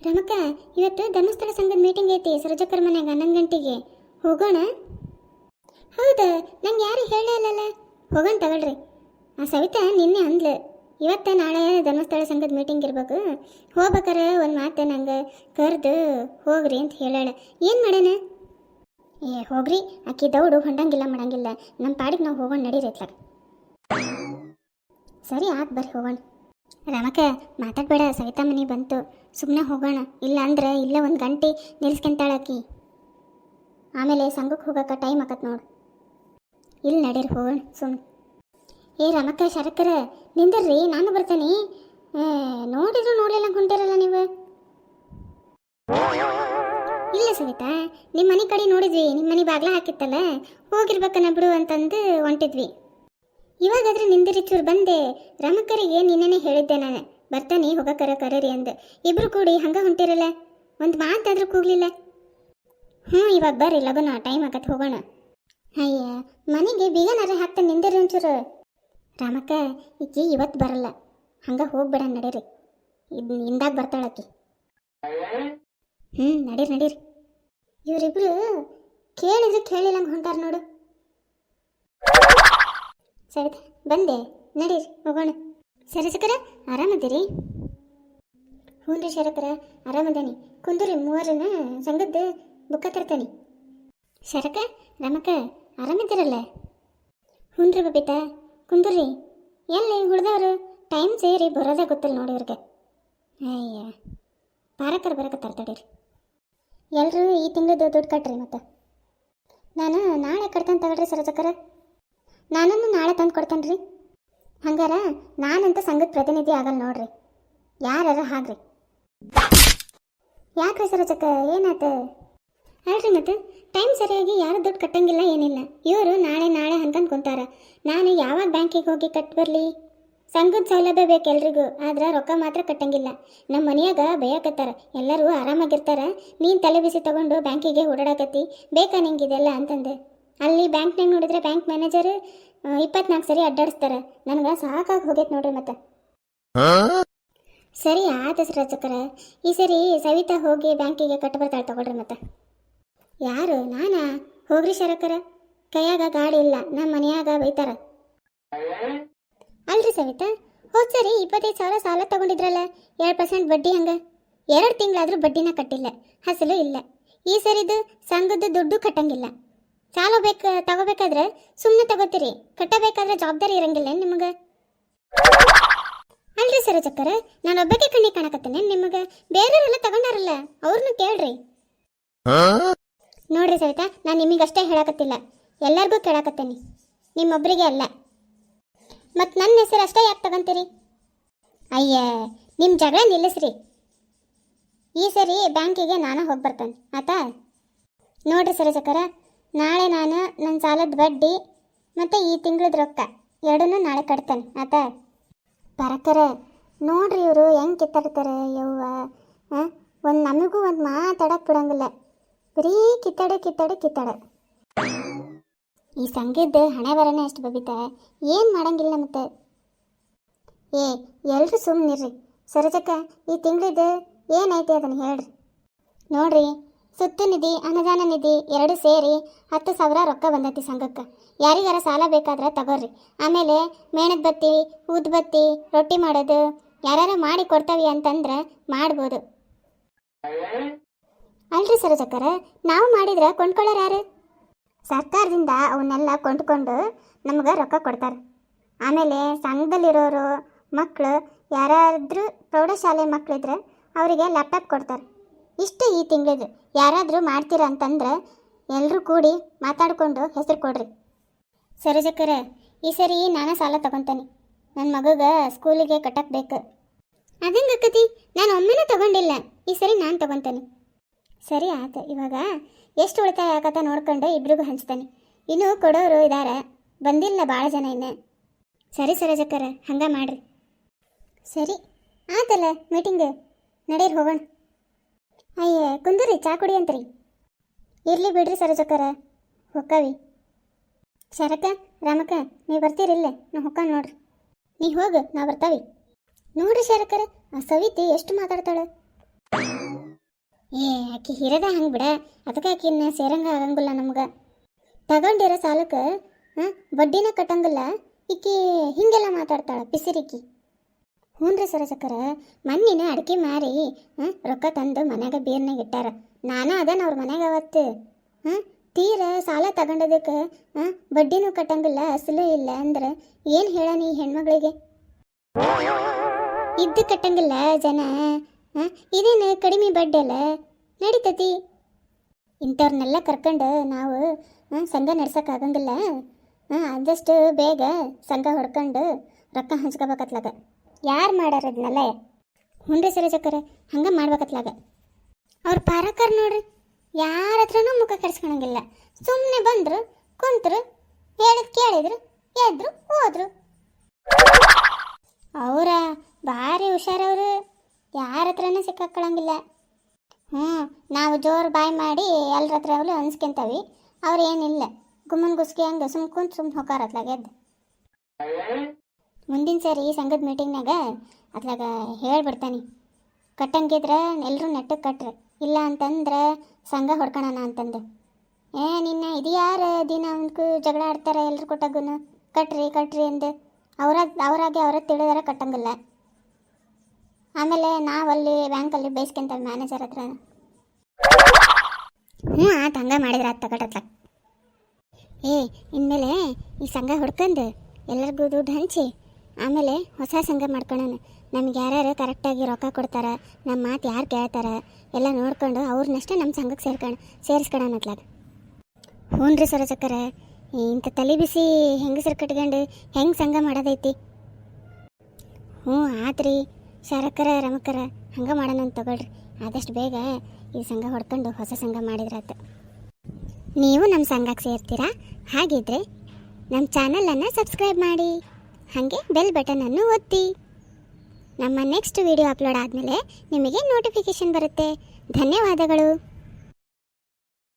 ರಮಕ್ಕ, ಇವತ್ತು ಧರ್ಮಸ್ಥಳ ಸಂಘದ ಮೀಟಿಂಗ್ ಐತಿ ಸರೋಜಕ್ಕರ ಮನ್ಯಾಗ 11 ಗಂಟೆಗೆ. ಹೋಗೋಣ? ಹೌದಾ, ನಂಗೆ ಯಾರು ಹೇಳೇ ಇಲ್ಲಲ್ಲ. ಹೋಗೋಣ ತಗೊಳ್ರಿ. ಆ ಸವಿತಾ ನಿನ್ನೆ ಅಂದ್ಲು, ಇವತ್ತು ನಾಳೆ ಧರ್ಮಸ್ಥಳ ಸಂಘದ ಮೀಟಿಂಗ್ ಇರ್ಬೇಕು, ಹೋಗ್ಬೇಕಾರೆ ಒಂದು ಮಾತು ನಂಗೆ ಕರೆದು ಹೋಗ್ರಿ ಅಂತ ಹೇಳಾಳ. ಏನು ಮಾಡೋಣ? ಹೋಗ್ರಿ, ಆಕಿ ದೌಡು ಹೊಂಡಂಗಿಲ್ಲ ಮಾಡಂಗಿಲ್ಲ. ನಮ್ಮ ಪಾಡಿಗೆ ನಾವು ಹೋಗೋಣ, ನಡೀರಿ ಇತ್ಲಾಗ. ಸರಿ ಆತ್ ಬರ್ರಿ ಹೋಗೋಣ. ರಮಕ, ಮಾತಾಡಬೇಡ, ಸವಿತಾ ಮನೆ ಬಂತು, ಸುಮ್ಮನೆ ಹೋಗೋಣ. ಇಲ್ಲ ಅಂದ್ರೆ ಇಲ್ಲೇ 1 ಗಂಟೆ ನಿಲ್ಸ್ಕೊಂತಾಳಾಕಿ. ಆಮೇಲೆ ಸಂಘಕ್ಕೆ ಹೋಗೋಕೆ ಟೈಮ್ ಆಕತ್ ನೋಡು. ಇಲ್ಲಿ ನಡೀರಿ ಹೋಗೋಣ ಸುಮ್ಮನೆ. ರಮಕ್ಕ, ಶರಕರ ನಿಂದರ್ರಿ, ನಾನು ಬರ್ತೀನಿ. ನೋಡಿದ್ರು ನೋಡಲಿಲ್ಲ ಹೊಂಟಿರಲ್ಲ ನೀವು. ಇಲ್ಲ ಸವಿತಾ, ನಿಮ್ಮ ಮನೆ ಕಡೆ ನೋಡಿದ್ವಿ, ನಿಮ್ಮ ಮನೆ ಬಾಗ್ಲ ಹಾಕಿತ್ತಲ್ಲ, ಹೋಗಿರ್ಬೇಕನ್ನ ಬಿಡು ಅಂತಂದು ಹೊಂಟಿದ್ವಿ. ಇವಾಗಾದ್ರೆ ನಿಂದಿರಿ ಚೂರು ಬಂದೆ. ರಮಕ್ಕರಿಗೆ ನಿನ್ನೆನೇ ಹೇಳಿದ್ದೆ ನಾನು, ಬರ್ತಾನೆ ಹೋಗಕರ ಕರೀರಿ ಅಂದೆ. ಇಬ್ರು ಕೂಡಿ ಹಂಗೆ ಹೊಂಟಿರಲ್ಲ, ಒಂದು ಮಾತಾದ್ರೂ ಕೂಗ್ಲಿಲ್ಲ. ಇವಾಗ ಬರ್ರಿ ಲಗುನ, ಟೈಮ್ ಆಗತ್ತೆ, ಹೋಗೋಣ. ಅಯ್ಯ, ಮನೆಗೆ ಬೀಗನಾರ ಹಾಕ್ತಾನೆ, ನಿಂದಿರಿ ಒಂಚೂರು. ರಾಮಕ್ಕ, ಈಕಿ ಇವತ್ತು ಬರಲ್ಲ, ಹಂಗೆ ಹೋಗ್ಬೇಡ, ನಡೀರಿ. ಇಂದಾಗ ಬರ್ತಾಳಕ್ಕಿ. ನಡೀರಿ ನಡೀರಿ. ಇವರಿಬ್ರು ಕೇಳಿದ್ರೆ ಕೇಳಿಲ್ಲಂಗೆ ಹೊಂಟಾರ ನೋಡು. ಸರಿತಾ, ಬಂದೆ, ನಡೀರಿ ಹೋಗೋಣ. ಸರಿ ಸಕರ, ಆರಾಮದಿರಿ? ಹ್ಞೂ ರೀ ಶರಕರ, ಆರಾಮದೇನಿ. ಕುಂದ್ರಿ, 3 ಸಂಘದ ಬುಕ್ಕ ತರ್ತಾನೆ. ಶರಕ, ರಮಕ, ಆರಾಮಿದ್ದೀರಲ್ಲ? ಹ್ಞೂ ರೀ ಬಬಿತಾ, ಕುಂದ್ರಿ. ಎಲ್ಲಿ ಹುಡ್ದವ್ರು ಟೈಮ್ ಸೇರಿ ಬರೋದೇ ಗೊತ್ತಿಲ್ಲ ನೋಡಿ ಇವ್ರಿಗೆ. ಅಯ್ಯ, ಪಾರಕರ್ ಬರಕತ್ತಾರ, ತಡೀರಿ. ಎಲ್ಲರೂ ಈ ತಿಂಗಳದ್ದು ದುಡ್ಡು ಕಟ್ರಿ. ಮತ್ತು ನಾನು ನಾಳೆ ಕಟ್ತಾನೆ ತಗೊಳ್ರಿ ಸರೋಜಕ್ಕರ. ನಾನನ್ನು ನಾಳೆ ತಂದು ಕೊಡ್ತೇನೆ ರೀ. ಹಂಗಾರ ನಾನಂತ ಸಂಘದ ಪ್ರತಿನಿಧಿ ಆಗಲ್ಲ ನೋಡ್ರಿ, ಯಾರ ಹಾಗ್ರಿ. ಯಾಕ್ರಿ ಸರೋಜಕ್ಕ, ಏನಾಯ್ತು? ಅಲ್ರಿ, ಮತ್ತು ಟೈಮ್ ಸರಿಯಾಗಿ ಯಾರು ದುಡ್ಡು ಕಟ್ಟಂಗಿಲ್ಲ, ಏನಿಲ್ಲ. ಇವರು ನಾಳೆ ನಾಳೆ ಅನ್ಕೊಂಡು ಕುಂತಾರ. ನಾನು ಯಾವಾಗ ಬ್ಯಾಂಕಿಗೆ ಹೋಗಿ ಕಟ್ ಬರಲಿ? ಸಂಘದ ಸೌಲಭ್ಯ ಬೇಕು ಎಲ್ರಿಗೂ, ಆದ್ರೆ ರೊಕ್ಕ ಮಾತ್ರ ಕಟ್ಟಂಗಿಲ್ಲ. ನಮ್ಮ ಮನೆಯಾಗ ಬೇಯಕತ್ತಾರ, ಎಲ್ಲರೂ ಆರಾಮಾಗಿರ್ತಾರ, ನೀನು ತಲೆ ಬಿಸಿ ತಗೊಂಡು ಬ್ಯಾಂಕಿಗೆ ಓಡಾಡಕತ್ತಿ, ಬೇಕಾ ನಿಂಗಿದೆಲ್ಲ ಅಂತಂದೆ. ಅಲ್ಲಿ ಬ್ಯಾಂಕ್ನಾಗ ನೋಡಿದ್ರೆ ಬ್ಯಾಂಕ್ ಮ್ಯಾನೇಜರ್ 24 ಸರಿ ಅಡ್ಡಾಡಿಸ್ತಾರೆ. ನನಗೆ ಸಾಕಾಗಿ ಹೋಗೈತೆ ನೋಡ್ರಿ. ಮತ್ತೆ ಸರಿ ಆತ ಸರೋಜಕ್ಕರ, ಈ ಸರಿ ಸವಿತಾ ಹೋಗಿ ಬ್ಯಾಂಕಿಗೆ ಕಟ್ಟು ಬರ್ತಾಳೆ ತಗೊಳ್ರಿ. ಮತ್ತೆ ಯಾರು? ನಾನಾ? ಹೋಗ್ರಿ ಶರಕರ, ಕೈಯಾಗ ಗಾಡಿ ಇಲ್ಲ, ನಮ್ಮ ಮನೆಯಾಗ ಬೈತಾರ. ಅಲ್ರಿ ಸವಿತಾ, ಹೋದ್ ಸರಿ 25,000 ಸಾಲ ತಗೊಂಡಿದ್ರಲ್ಲ, 2% ಬಡ್ಡಿ, ಹಂಗೆ 2 ತಿಂಗಳಾದ್ರೂ ಬಡ್ಡಿನ ಕಟ್ಟಿಲ್ಲ, ಹಸಲು ಇಲ್ಲ. ಈ ಸರಿದು ಸಂಘದ ದುಡ್ಡು ಕಟ್ಟಂಗಿಲ್ಲ. ಸಾಲ ತಗೋಬೇಕಾದ್ರೆ ಸುಮ್ಮನೆ ತಗೋತೀರಿ, ಕಟ್ಟಬೇಕಾದ್ರೆ ಜವಾಬ್ದಾರಿ ಇರಂಗಿಲ್ಲ ನಿಮಗೆ? ಅಲ್ರಿ ಸರೋಜಕ್ಕರ, ನಾನು ಒಬ್ಬಕ್ಕೆ ಕಣ್ಣಿ ಕಾಣಕತ್ತೇನೆ ನಿಮಗೆ? ಬೇರೆಯವರೆಲ್ಲ ತಗೊಂಡಾರಲ್ಲ, ಅವ್ರನ್ನ ಕೇಳ್ರಿ. ನೋಡ್ರಿ ಸವಿತಾ, ನಾನು ನಿಮಗಷ್ಟೇ ಹೇಳಕತ್ತಿಲ್ಲ, ಎಲ್ಲರಿಗೂ ಕೇಳಕತ್ತೇನೆ, ನಿಮ್ಮೊಬ್ಬರಿಗೆ ಅಲ್ಲ. ಮತ್ತು ನನ್ನ ಹೆಸರು ಅಷ್ಟೇ ಯಾಕೆ ತಗೊಂತೀರಿ? ಅಯ್ಯ, ನಿಮ್ಮ ಜಗಳ ನಿಲ್ಲಿಸ್ರಿ. ಈ ಸರಿ ಬ್ಯಾಂಕಿಗೆ ನಾನು ಹೋಗಿ ಬರ್ತೇನೆ, ಆತಾ? ನೋಡ್ರಿ ಸರೋಜಕ್ಕರ, ನಾಳೆ ನಾನು ನನ್ನ ಸಾಲದ ಬಡ್ಡಿ ಮತ್ತು ಈ ತಿಂಗಳದ ರೊಕ್ಕ 2 ನಾಳೆ ಕಟ್ತೇನೆ, ಆತಾ? ಬರಕರ ನೋಡ್ರಿ, ಇವರು ಹೆಂಗೆ ಕಿತ್ತಾಡ್ತಾರೆ ಯವ್ವ. ನಮಗೂ ಒಂದು ಮಾತಾಡಕ್ಕೆ ಬಿಡಂಗಿಲ್ಲ, ಬರೀ ಕಿತ್ತಾಡ. ಈ ಸಂಘದ ಹಣೆ ಬರನೇ ಅಷ್ಟು ಬಬಿತಾ, ಏನು ಮಾಡಂಗಿಲ್ಲ. ಮತ್ತೆ ಎಲ್ಲರೂ ಸುಮ್ಮನಿರ್ರಿ. ಸರೋಜಕ್ಕ, ಈ ತಿಂಗಳಿದ್ದು ಏನೈತಿ ಅದನ್ನು ಹೇಳ್ರಿ. ನೋಡ್ರಿ, ಸುತ್ತು ನಿಧಿ, ಅನುದಾನ ನಿಧಿ 2 ಸೇರಿ 10,000 ರೊಕ್ಕ ಬಂದೈತಿ ಸಂಘಕ್ಕೆ. ಯಾರಿಗಾರ ಸಾಲ ಬೇಕಾದ್ರೆ ತಗೋರಿ. ಆಮೇಲೆ ಮೇಣದ ಬತ್ತಿ, ಊದ್ಬತ್ತಿ, ರೊಟ್ಟಿ ಮಾಡೋದು ಯಾರು ಮಾಡಿ ಕೊಡ್ತಾವಿ ಅಂತಂದ್ರೆ ಮಾಡ್ಬೋದು. ಅಲ್ರಿ ಸರೋಜಕ್ಕರ, ನಾವು ಮಾಡಿದ್ರೆ ಕೊಂಡ್ಕೊಳ್ಳೋರು ಯಾರು? ಸರ್ಕಾರದಿಂದ ಅವನ್ನೆಲ್ಲ ಕೊಂಡ್ಕೊಂಡು ನಮ್ಗೆ ರೊಕ್ಕ ಕೊಡ್ತಾರೆ. ಆಮೇಲೆ ಸಂಘದಲ್ಲಿರೋರು ಮಕ್ಕಳು ಯಾರಾದರೂ ಪ್ರೌಢಶಾಲೆ ಮಕ್ಕಳಿದ್ರೆ ಅವರಿಗೆ ಲ್ಯಾಪ್ಟಾಪ್ ಕೊಡ್ತಾರೆ. ಇಷ್ಟು ಈ ತಿಂಗಳಿದು. ಯಾರಾದರೂ ಮಾಡ್ತೀರ ಅಂತಂದ್ರೆ ಎಲ್ಲರೂ ಕೂಡಿ ಮಾತಾಡಿಕೊಂಡು ಹೆಸರು ಕೊಡ್ರಿ. ಸರೋಜಕ್ಕರ, ಈ ಸರಿ ನಾನು ಸಾಲ ತಗೊತಾನೆ, ನನ್ನ ಮಗುಗೆ ಸ್ಕೂಲಿಗೆ ಕಟ್ಟಕ್ಕೆ ಬೇಕು. ಅದಂಗೆ ಅಕ್ಕತಿ, ನಾನು ಒಮ್ಮೆನೂ ತಗೊಂಡಿಲ್ಲ, ಈ ಸರಿ ನಾನು ತಗೊತಾನೆ. ಸರಿ ಆಯ್ತು. ಇವಾಗ ಎಷ್ಟು ಉಳಿತಾಯ ಆಗತ್ತ ನೋಡ್ಕೊಂಡು ಇಬ್ರಿಗೂ ಹಂಚ್ತಾನೆ. ಇನ್ನೂ ಕೊಡೋರು ಇದ್ದಾರೆ, ಬಂದಿಲ್ಲ ಭಾಳ ಜನ ಇನ್ನು. ಸರಿ ಸರೋಜಕ್ಕರ, ಹಂಗೆ ಮಾಡ್ರಿ. ಸರಿ ಆತಲ್ಲ ಮೀಟಿಂಗ್, ನಡೀರಿ ಹೋಗೋಣ. ಅಯ್ಯ ಕುಂದ್ರಿ, ಚಾ ಕುಡಿ ಅಂತ್ರಿ. ಇರಲಿ ಬಿಡ್ರಿ ಸರೋಜಕ್ಕರ, ಹೊಕ್ಕವಿ. ಶರಕ, ರಾಮಕ್ಕ, ನೀವು ಬರ್ತೀರಿಲ್ಲ? ನಾ ಹೊಕ್ಕ ನೋಡ್ರಿ. ನೀ ಹೋಗು, ನಾ ಬರ್ತಾವಿ. ನೋಡ್ರಿ ಶರಕರ, ಆ ಸವಿತಿ ಎಷ್ಟು ಮಾತಾಡ್ತಾಳೆ. ಏ ಆಕಿ ಹಿರದ ಹಂಗೆ ಬಿಡ, ಅದಕ್ಕೆ ಆಕಿನ್ನ ಸೇರಂಗ ಆಗಂಗಿಲ್ಲ ನಮ್ಗೆ. ತಗೊಂಡಿರೋ ಸಾಲಕ್ಕೆ ಬಡ್ಡಿನ ಕಟ್ಟಂಗಿಲ್ಲ. ಈಕಿ ಹಿಂಗೆಲ್ಲ ಮಾತಾಡ್ತಾಳೆ ಪಿಸಿರಿಕಿ. ಹ್ಞೂ ರೀ ಸರಸಕ್ಕರ, ಮಣ್ಣಿನ ಅಡಿಕೆ ಮಾರಿ ರೊಕ್ಕ ತಂದು ಮನ್ಯಾಗ ಬೀರ್ನಾಗ ಇಟ್ಟಾರ. ನಾನು ಅದನ್ನ ಅವ್ರ ಮನ್ಯಾಗ ಅವತ್ತು ತೀರ ಸಾಲ ತಗೊಂಡದಕ್ಕೆ ಬಡ್ಡಿನೂ ಕಟ್ಟಂಗಿಲ್ಲ, ಅಸಲು ಇಲ್ಲ ಅಂದ್ರೆ ಏನು ಹೇಳಾನ ಈ ಹೆಣ್ಮಗಳಿಗೆ? ಇದ್ದು ಕಟ್ಟಂಗಿಲ್ಲ ಜನ, ಇದೇನು ಕಡಿಮೆ ಬಡ್ಡಿ ಅಲ್ಲ, ನಡೀತತಿ. ಇಂಥವ್ರನ್ನೆಲ್ಲ ಕರ್ಕೊಂಡು ನಾವು ಸಂಘ ನಡ್ಸೋಕ್ಕಾಗಂಗಿಲ್ಲ. ಆದಷ್ಟು ಬೇಗ ಸಂಘ ಹೊಡ್ಕೊಂಡು ರೊಕ್ಕ ಹಂಚ್ಕೋಬೇಕತ್ಲಾಗ. ಯಾರು ಮಾಡ್ಯಾರ ಅದನ್ನೆಲ್ಲ? ಹ್ಞೂ ರೀ ಸರಜಕ್ಕರ, ಹಂಗೆ ಮಾಡ್ಬೇಕತ್ಲಾಗ. ಅವ್ರು ಪಾರಕರ್ ನೋಡ್ರಿ, ಯಾರ ಹತ್ರನೂ ಮುಖ ಕೆಡ್ಸ್ಕೊಳಂಗಿಲ್ಲ. ಸುಮ್ಮನೆ ಬಂದರು, ಕುಂತರು, ಹೇಳಿದ್ ಕೇಳಿದ್ರು, ಎದ್ರು, ಹೋದ್ರು. ಅವರ ಭಾರಿ ಹುಷಾರವರು, ಯಾರ ಹತ್ರನೂ ಸಿಕ್ಕಾಕೊಳ್ಳಂಗಿಲ್ಲ. ನಾವು ಜೋರು ಬಾಯಿ ಮಾಡಿ ಎಲ್ಲರ ಹತ್ರ ಅವಳು ಅನ್ಸ್ಕೊಂತವಿ. ಅವ್ರು ಏನಿಲ್ಲ, ಗುಮ್ಮನ್ ಗುಸ್ಕಿ ಹಂಗೆ ಸುಮ್ ಕುಂತು ಸುಮ್ಮನೆ ಹೋಗಾರತ್ಲಾಗ ಎದ್ದು. ಮುಂದಿನ ಸಾರಿ ಸಂಘದ ಮೀಟಿಂಗ್ನಾಗ ಅತ್ಲಾಗ ಹೇಳ್ಬಿಡ್ತಾನೆ, ಕಟ್ಟಂಗಿದ್ರೆ ಎಲ್ಲರೂ ನೆಟ್ಟಗೆ ಕಟ್ರಿ, ಇಲ್ಲ ಅಂತಂದ್ರೆ ಸಂಘ ಹೊಡ್ಕೊಳಣ ಅಂತಂದು. ನಿನ್ನ ಇದು ಯಾರು ದಿನ ಅವನ್ಕು ಜಗಳ ಆಡ್ತಾರೆ ಎಲ್ಲರೂ ಕೊಟ್ಟಾಗೂ ಕಟ್ರಿ ಕಟ್ರಿ ಅಂದು ಅವರಾಗೆ ಅವರ ತಿಳಿದಾರ ಕಟ್ಟಂಗಿಲ್ಲ. ಆಮೇಲೆ ನಾವಲ್ಲಿ ಬ್ಯಾಂಕಲ್ಲಿ ಬೇಯಿಸ್ಕೊಂತೇವೆ ಮ್ಯಾನೇಜರ್ ಹತ್ರ. ಆತ ಹಂಗೆ ಮಾಡಿದ್ರೆ ಆತ ಕಟ್ಟತ್ಲ. ಇನ್ಮೇಲೆ ಈ ಸಂಘ ಹೊಡ್ಕೊಂಡು ಎಲ್ಲರಿಗೂ ದುಡ್ಡು ಹಂಚಿ ಆಮೇಲೆ ಹೊಸ ಸಂಘ ಮಾಡ್ಕೊಳ್ಳೋಣ. ನಮ್ಗೆ ಯಾರ್ಯಾರು ಕರೆಕ್ಟಾಗಿ ರೊಕ್ಕ ಕೊಡ್ತಾರೆ, ನಮ್ಮ ಮಾತು ಯಾರು ಕೇಳ್ತಾರೆ ಎಲ್ಲ ನೋಡ್ಕೊಂಡು ಅವ್ರನ್ನಷ್ಟೇ ನಮ್ಮ ಸಂಘಕ್ಕೆ ಸೇರಿಸ್ಕೊಳ್ಳೋಣ ಅತ್ಲಾಗ. ಹ್ಞೂ ರೀ ಸರೋಜಕ್ಕರ, ಇಂಥ ತಲೆ ಬಿಸಿ ಹೆಂಗಸರು ಕಟ್ಕೊಂಡು ಹೆಂಗೆ ಸಂಘ ಮಾಡೋದೈತಿ? ಆತ್ರಿ ಶರಕ್ಕರ ರಮಕ್ಕರ, ಹಂಗೆ ಮಾಡೋಣ ಅಂತ ತಗೊಳ್ರಿ. ಆದಷ್ಟು ಬೇಗ ಈ ಸಂಘ ಹೊಡ್ಕೊಂಡು ಹೊಸ ಸಂಘ ಮಾಡಿದ್ರಾತು. ನೀವು ನಮ್ಮ ಸಂಘಕ್ಕೆ ಸೇರ್ತೀರಾ? ಹಾಗಿದ್ರೆ ನಮ್ಮ ಚಾನಲನ್ನು ಸಬ್ಸ್ಕ್ರೈಬ್ ಮಾಡಿ, ಹಾಗೆ ಬೆಲ್ ಬಟನನ್ನು ಒತ್ತಿ. ನಮ್ಮ ನೆಕ್ಸ್ಟ್ ವಿಡಿಯೋ ಅಪ್ಲೋಡ್ ಆದಮೇಲೆ ನಿಮಗೆ ನೋಟಿಫಿಕೇಷನ್ ಬರುತ್ತೆ. ಧನ್ಯವಾದಗಳು.